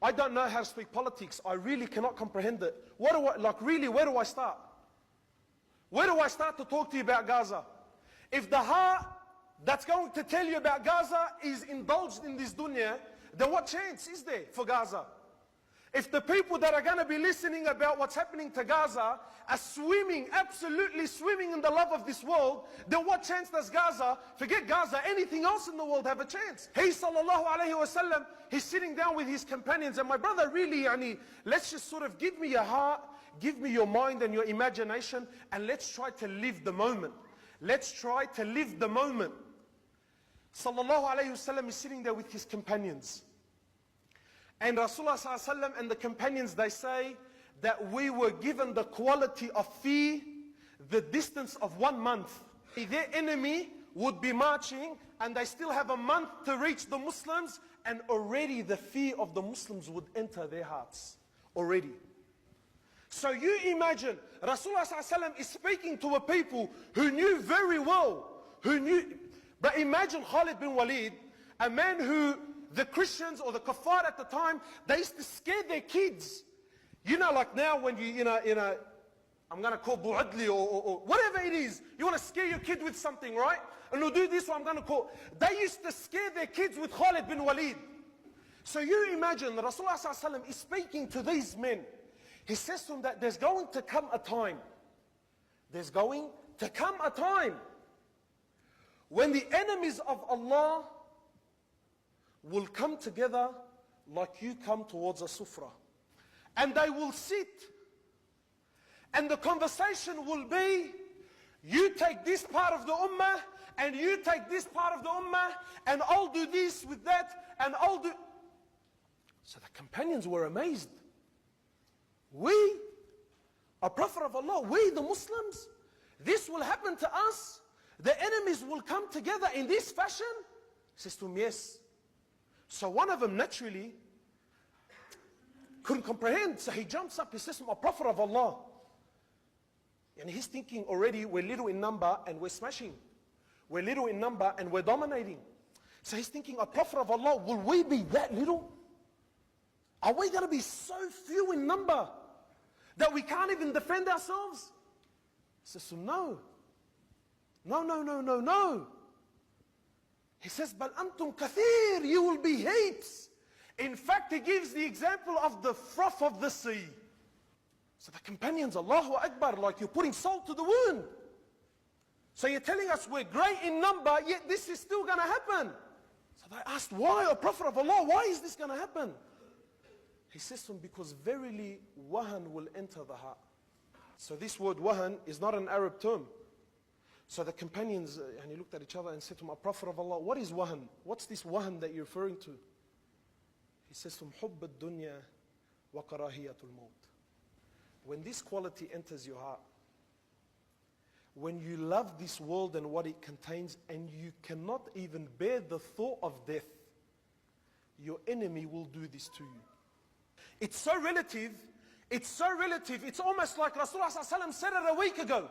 I don't know how to speak politics. I really cannot comprehend it. What do I, like really, where do I start? Where do I start to talk to you about Gaza? If the heart that's going to tell you about Gaza is indulged in this dunya, then what chance is there for Gaza? If the people that are going to be listening about what's happening to Gaza are swimming, absolutely swimming in the love of this world, then what chance does Gaza, forget Gaza, anything else in the world have a chance? He sallallahu alayhi wa sallam, he's sitting down with his companions, and my brother really, let's just sort of give me your heart, give me your mind and your imagination, and let's try to live the moment. Let's try to live the moment. Sallallahu alayhi wa sallam is sitting there with his companions. And Rasulullah sallallahu alayhi wa sallam and the companions, they say that we were given the quality of fear, the distance of 1 month. Their enemy would be marching and they still have a month to reach the Muslims, and already the fear of the Muslims would enter their hearts. Already. So you imagine, Rasulullah sallallahu alayhi wa sallam is speaking to a people who knew very well, but imagine Khalid bin Walid, a man who the Christians or the kuffar at the time, they used to scare their kids. You know, like now when you, I'm going to call bu'adli or whatever it is. You want to scare your kid with something, right? And you'll do this, what I'm going to call. They used to scare their kids with Khalid bin Walid. So you imagine that Rasulullah sallallahu alaihi wasallam is speaking to these men. He says to them that there's going to come a time. There's going to come a time when the enemies of Allah will come together like you come towards a sufra. And they will sit. And the conversation will be, you take this part of the ummah, and you take this part of the ummah, and I'll do this with that, and I'll do... So the companions were amazed. We, a Prophet of Allah, we the Muslims, this will happen to us? The enemies will come together in this fashion? He says to him, yes. So one of them naturally couldn't comprehend. So he jumps up, he says to him, a Prophet of Allah. And he's thinking already, we're little in number and we're smashing. We're little in number and we're dominating. So he's thinking, a Prophet of Allah, will we be that little? Are we going to be so few in number that we can't even defend ourselves? He says to him, no. No. He says, "Bal antum kathir, you will be heaps." In fact, he gives the example of the froth of the sea. So the companions, Allahu Akbar, like you're putting salt to the wound. So you're telling us we're great in number, yet this is still going to happen. So they asked, why, O Prophet of Allah, why is this going to happen? He says to them, because verily wahan will enter the heart. So this word wahan is not an Arab term. So the companions, and he looked at each other and said to him, a Prophet of Allah, what is wahan? What's this wahan that you're referring to? He says to him, hubb ad-dunya wa karahiyatul maut. When this quality enters your heart, when you love this world and what it contains, and you cannot even bear the thought of death, your enemy will do this to you. It's so relative. It's so relative. It's almost like Rasulullah ﷺ said it a week ago.